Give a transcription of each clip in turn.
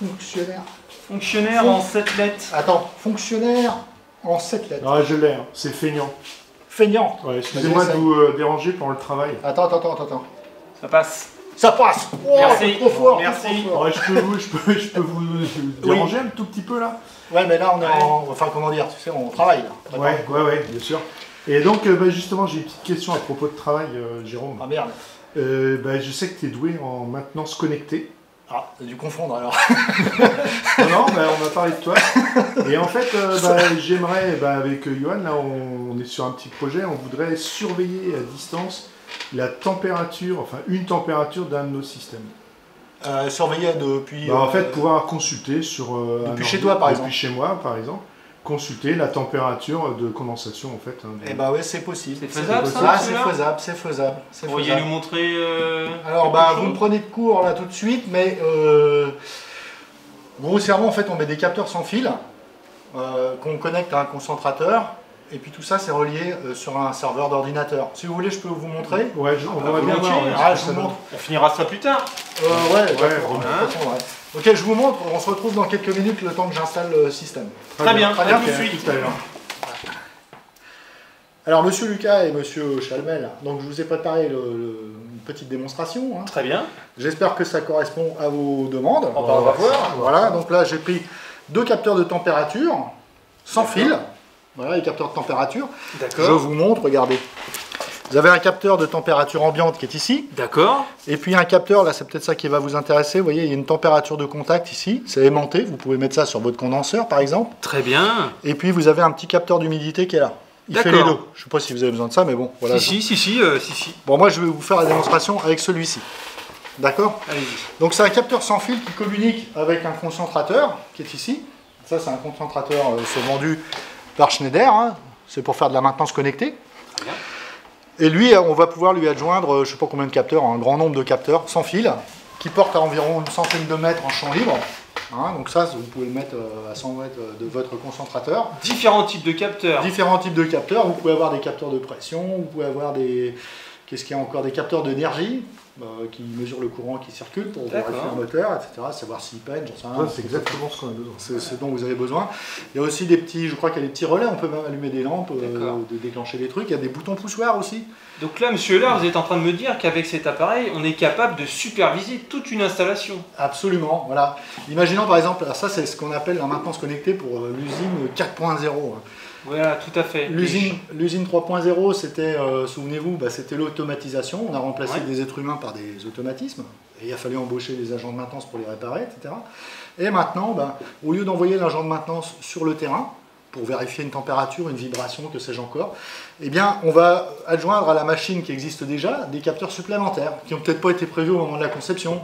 Fonctionnaire. Fonctionnaire en 7 lettres. Attends, fonctionnaire en 7 lettres. Non, je l'ai, hein. C'est feignant. Feignant. Ouais, excusez-moi de vous déranger pendant le travail. Attends. Ça passe. Ça passe. Oh, Merci. trop fort. Merci. Trop fort. Ouais, je peux vous déranger un tout petit peu là? Ouais, mais là on est en... Enfin, comment dire, tu sais, on travaille là. Ouais, bien sûr. Et donc, justement, j'ai une petite question à propos de travail, Jérôme. Ah merde. Je sais que tu es doué en maintenance connectée. Ah, t'as dû confondre alors. Non, on a parlé de toi. Et en fait, j'aimerais, avec Johan, là, on est sur un petit projet, on voudrait surveiller à distance la température, enfin une température d'un de nos systèmes. Surveiller depuis... En fait, pouvoir consulter sur... depuis chez toi, par exemple. Depuis chez moi, par exemple. Consulter la température de condensation, en fait. Eh bah ouais, c'est possible. C'est faisable, ça? Ah, c'est faisable. Vous pourriez nous montrer... Alors, vous me prenez de court là tout de suite, mais grossièrement, en fait, on met des capteurs sans fil qu'on connecte à un concentrateur. Et puis tout ça, c'est relié sur un serveur d'ordinateur. Si vous voulez, je peux vous montrer. Ouais, on va bien voir. Je vous montre. On finira ça plus tard. Ok, je vous montre. On se retrouve dans quelques minutes, le temps que j'installe le système. Très bien. Très bien. Tout de suite. Tout à l'heure. Alors, monsieur Lucas et monsieur Chalmel, donc je vous ai préparé une petite démonstration. Hein. Très bien. J'espère que ça correspond à vos demandes. On va voir. Voilà, donc là, j'ai pris 2 capteurs de température sans fil. Voilà les capteurs de température. D'accord. Je vous montre, regardez. Vous avez un capteur de température ambiante qui est ici. D'accord. Et puis un capteur, là c'est peut-être ça qui va vous intéresser. Vous voyez, il y a une température de contact ici. C'est aimanté, vous pouvez mettre ça sur votre condenseur par exemple. Très bien. Et puis vous avez un petit capteur d'humidité qui est là. Il fait les deux. Je ne sais pas si vous avez besoin de ça, mais bon, voilà. Si. Bon, moi je vais vous faire la démonstration avec celui-ci. D'accord? Allez-y. Donc c'est un capteur sans fil qui communique avec un concentrateur qui est ici. Ça c'est un concentrateur vendu par Schneider, hein. C'est pour faire de la maintenance connectée. Très bien. Et lui, on va pouvoir lui adjoindre, je ne sais pas combien de capteurs, un grand nombre de capteurs sans fil, qui portent à environ une centaine de mètres en champ libre. Hein, donc ça, vous pouvez le mettre à 100 mètres de votre concentrateur. Différents types de capteurs. Différents types de capteurs. Vous pouvez avoir des capteurs de pression, vous pouvez avoir des... Qu'est-ce qu'il y a encore? Des capteurs d'énergie qui mesurent le courant qui circule pour vérifier un moteur, etc. Savoir s'il peine, j'en sais rien. C'est exactement ce qu'on a besoin. C'est ce dont vous avez besoin. Il y a aussi des petits, je crois qu'il y a des petits relais, on peut même allumer des lampes, de déclencher des trucs. Il y a des boutons poussoirs aussi. Donc là, monsieur Euler, vous êtes en train de me dire qu'avec cet appareil, on est capable de superviser toute une installation. Absolument, voilà. Imaginons par exemple, ça c'est ce qu'on appelle la maintenance connectée pour l'usine 4.0. Voilà, tout à fait. L'usine 3.0, c'était, souvenez-vous, c'était l'automatisation. On a remplacé des êtres humains par des automatismes. Et il a fallu embaucher des agents de maintenance pour les réparer, etc. Et maintenant, au lieu d'envoyer l'agent de maintenance sur le terrain, pour vérifier une température, une vibration, que sais-je encore, eh bien, on va adjoindre à la machine qui existe déjà des capteurs supplémentaires qui n'ont peut-être pas été prévus au moment de la conception.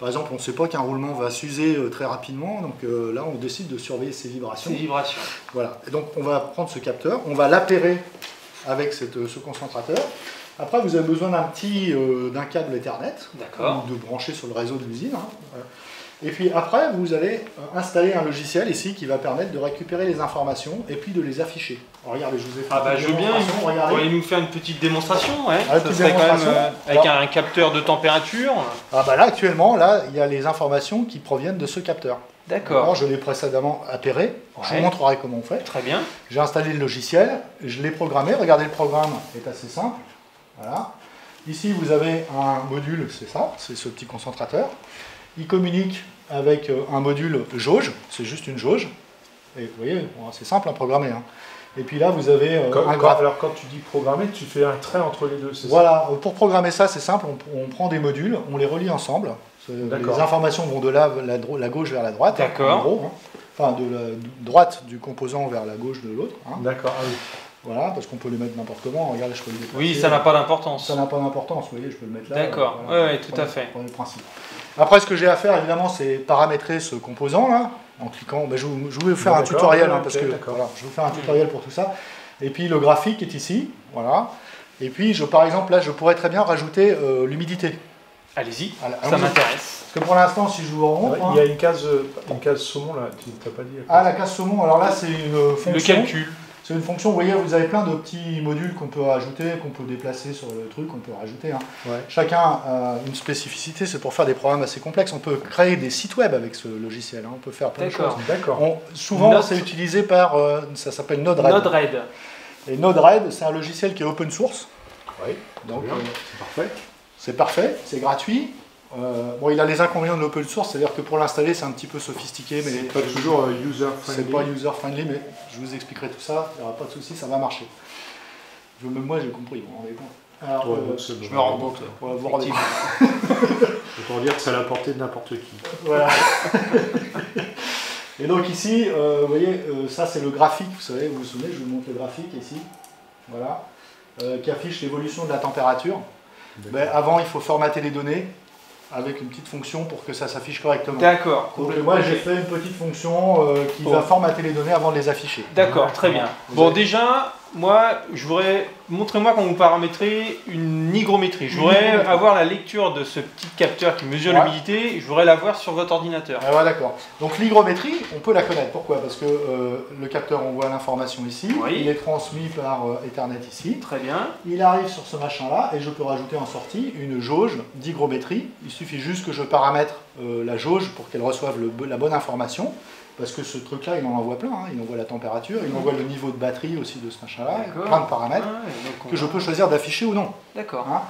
Par exemple, on ne sait pas qu'un roulement va s'user très rapidement, donc là, on décide de surveiller ces vibrations. Voilà. Et donc, on va prendre ce capteur, on va l'appairer avec ce concentrateur. Après, vous avez besoin d'un câble Ethernet, ou de brancher sur le réseau de l'usine. Hein. Et puis après, vous allez installer un logiciel ici qui va permettre de récupérer les informations et puis de les afficher. Alors, regardez, je vous ai fait je veux bien, vous pourriez nous faire une petite démonstration, ouais. Ça serait quand même, avec un capteur de température. Là, actuellement, il y a les informations qui proviennent de ce capteur. D'accord. Je l'ai précédemment appairé. Je vous montrerai comment on fait. Très bien. J'ai installé le logiciel, je l'ai programmé. Regardez, le programme est assez simple. Voilà. Ici, vous avez un module, c'est ça, c'est ce petit concentrateur. Il communique avec un module jauge, c'est juste une jauge. Et vous voyez, c'est simple à programmer. Hein. Et puis là, vous avez un graphe. Alors quand tu dis programmer, tu fais un trait entre les deux, c'est ça? Voilà, pour programmer ça, c'est simple, on prend des modules, on les relie ensemble. Les informations vont de la gauche vers la droite. D'accord. En gros, hein. Enfin, de la droite du composant vers la gauche de l'autre. Hein. D'accord, ah oui. Voilà, parce qu'on peut les mettre n'importe comment. Regardez, je peux le déplacer. Oui, ça n'a pas d'importance. Ça n'a pas d'importance, vous voyez, je peux le mettre là. D'accord, oui, tout à fait. Le principe. Après, ce que j'ai à faire, évidemment, c'est paramétrer ce composant là, en cliquant. Je vais vous faire un tutoriel, hein, parce que voilà, je vais vous faire un tutoriel pour tout ça. Et puis le graphique est ici, voilà. Et puis, par exemple, là, je pourrais très bien rajouter l'humidité. Allez-y, ça m'intéresse. Parce que pour l'instant, si je vous remontre... Il y a une case saumon là, tu n'as pas dit. Ah, la case saumon, alors là, c'est une fonction... Le calcul. C'est une fonction, vous voyez, vous avez plein de petits modules qu'on peut rajouter, qu'on peut déplacer sur le truc, qu'on peut rajouter. Hein. Ouais. Chacun a une spécificité, c'est pour faire des programmes assez complexes. On peut créer des sites web avec ce logiciel, hein. On peut faire plein de choses. D'accord. Souvent, c'est utilisé par, ça s'appelle Node-RED. Node-RED. Et Node-RED, c'est un logiciel qui est open source. Oui, donc c'est parfait. C'est parfait, c'est gratuit. Bon, il a les inconvénients de l'open source, c'est-à-dire que pour l'installer, c'est un petit peu sophistiqué, mais c'est pas toujours user-friendly. C'est pas user-friendly, mais je vous expliquerai tout ça, il n'y aura pas de souci, ça va marcher. Même moi, j'ai compris, vous vous rendez compte. Alors, je me rends compte. Vous rendez Autant dire que c'est à la portée de n'importe qui. Voilà. Et donc ici, vous voyez, ça c'est le graphique, vous savez, vous vous souvenez, je vous montre le graphique ici, voilà, qui affiche l'évolution de la température. Ben, avant, il faut formater les données avec une petite fonction pour que ça s'affiche correctement. D'accord. Donc moi, j'ai fait une petite fonction qui va formater les données avant de les afficher. D'accord, très bien. Bon, déjà, moi, je voudrais... Montrez-moi quand vous paramétrez une hygrométrie. Je voudrais avoir la lecture de ce petit capteur qui mesure l'humidité. Je voudrais l'avoir sur votre ordinateur. Ah ouais, d'accord. Donc l'hygrométrie, on peut la connaître. Pourquoi? Parce que le capteur envoie l'information ici. Oui. Il est transmis par Ethernet ici. Très bien. Il arrive sur ce machin-là et je peux rajouter en sortie une jauge d'hygrométrie. Il suffit juste que je paramètre la jauge pour qu'elle reçoive la bonne information. Parce que ce truc-là, il en envoie plein, hein. Il envoie la température, il envoie le niveau de batterie aussi de ce machin-là, plein de paramètres que je peux choisir d'afficher ou non. D'accord. Hein.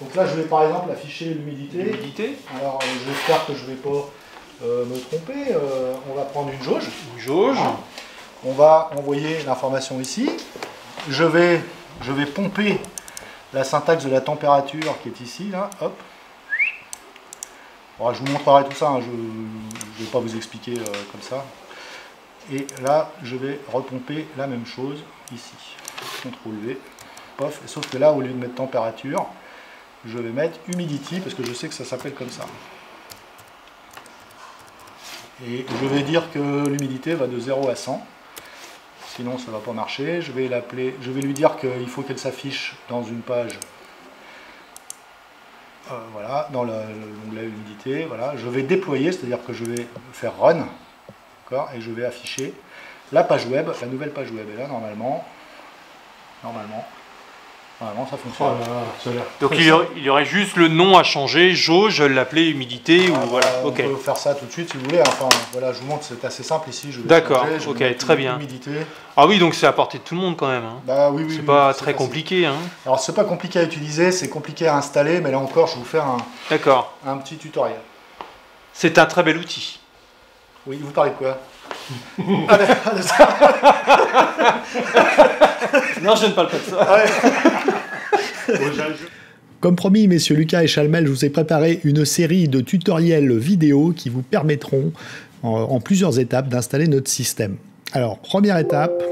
Donc là, je vais par exemple afficher l'humidité. Alors, j'espère que je ne vais pas me tromper. On va prendre une jauge. Une jauge. On va envoyer l'information ici. Je vais pomper la syntaxe de la température qui est ici, là. Hop. Bon, je vous montrerai tout ça, hein. Je ne vais pas vous expliquer comme ça. Et là, je vais repomper la même chose ici. CTRL V, pof. Sauf que là, au lieu de mettre température, je vais mettre humidity parce que je sais que ça s'appelle comme ça. Et je vais dire que l'humidité va de 0 à 100. Sinon, ça ne va pas marcher. Je vais lui dire qu'il faut qu'elle s'affiche dans une page. Voilà, dans l'onglet humidité, voilà. Je vais déployer, c'est-à-dire que je vais faire run, et je vais afficher la page web, la nouvelle page web. Et là, normalement, ça fonctionne. Oh là, ça a l'air donc il y aurait juste le nom à changer, jauge, l'appeler humidité, ou voilà. On peut faire ça tout de suite si vous voulez. Enfin, voilà, je vous montre, c'est assez simple ici. D'accord, ok, très bien. Humidité. Ah oui, donc c'est à portée de tout le monde quand même. Hein. Bah oui, c'est pas très compliqué. Hein. Alors c'est pas compliqué à utiliser, c'est compliqué à installer, mais là encore, je vais vous faire un petit tutoriel. C'est un très bel outil. Oui, vous parlez de quoi? Non, je ne parle pas de ça. Comme promis, messieurs Lucas et Chalmel, je vous ai préparé une série de tutoriels vidéo qui vous permettront en plusieurs étapes d'installer notre système. Alors, première étape,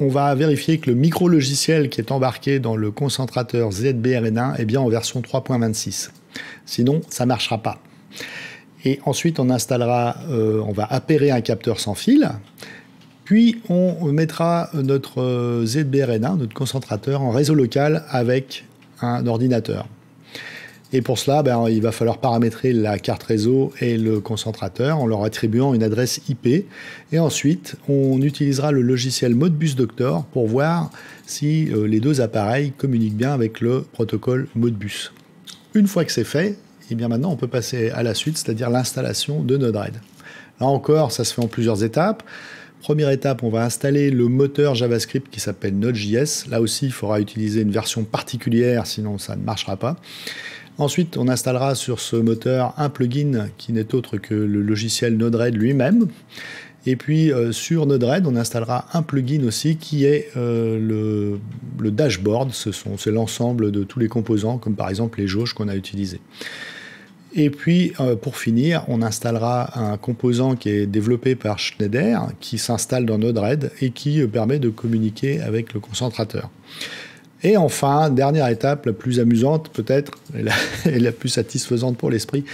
on va vérifier que le micro-logiciel qui est embarqué dans le concentrateur ZBRN1 est bien en version 3.26. Sinon, ça ne marchera pas. Et ensuite, on installera, on va appairer un capteur sans fil. Puis, on mettra notre ZBRN1, notre concentrateur, en réseau local avec un ordinateur. Et pour cela, il va falloir paramétrer la carte réseau et le concentrateur en leur attribuant une adresse IP. Et ensuite, on utilisera le logiciel Modbus Doctor pour voir si les deux appareils communiquent bien avec le protocole Modbus. Une fois que c'est fait, et bien maintenant, on peut passer à la suite, c'est-à-dire l'installation de Node-RED. Là encore, ça se fait en plusieurs étapes. Première étape, on va installer le moteur JavaScript qui s'appelle Node.js. Là aussi, il faudra utiliser une version particulière, sinon ça ne marchera pas. Ensuite, on installera sur ce moteur un plugin qui n'est autre que le logiciel Node-RED lui-même. Et puis, sur Node-RED, on installera un plugin aussi qui est le dashboard. C'est l'ensemble de tous les composants, comme par exemple les jauges qu'on a utilisées. Et puis, pour finir, on installera un composant qui est développé par Schneider, qui s'installe dans Node-RED et qui permet de communiquer avec le concentrateur. Et enfin, dernière étape, la plus amusante peut-être, et la plus satisfaisante pour l'esprit,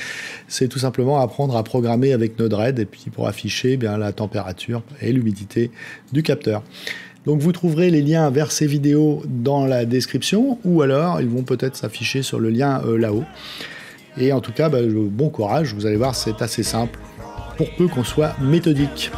c'est tout simplement apprendre à programmer avec Node-RED et puis pour afficher la température et l'humidité du capteur. Donc vous trouverez les liens vers ces vidéos dans la description, ou alors ils vont peut-être s'afficher sur le lien là-haut. Et en tout cas, bon courage, vous allez voir, c'est assez simple, pour peu qu'on soit méthodique.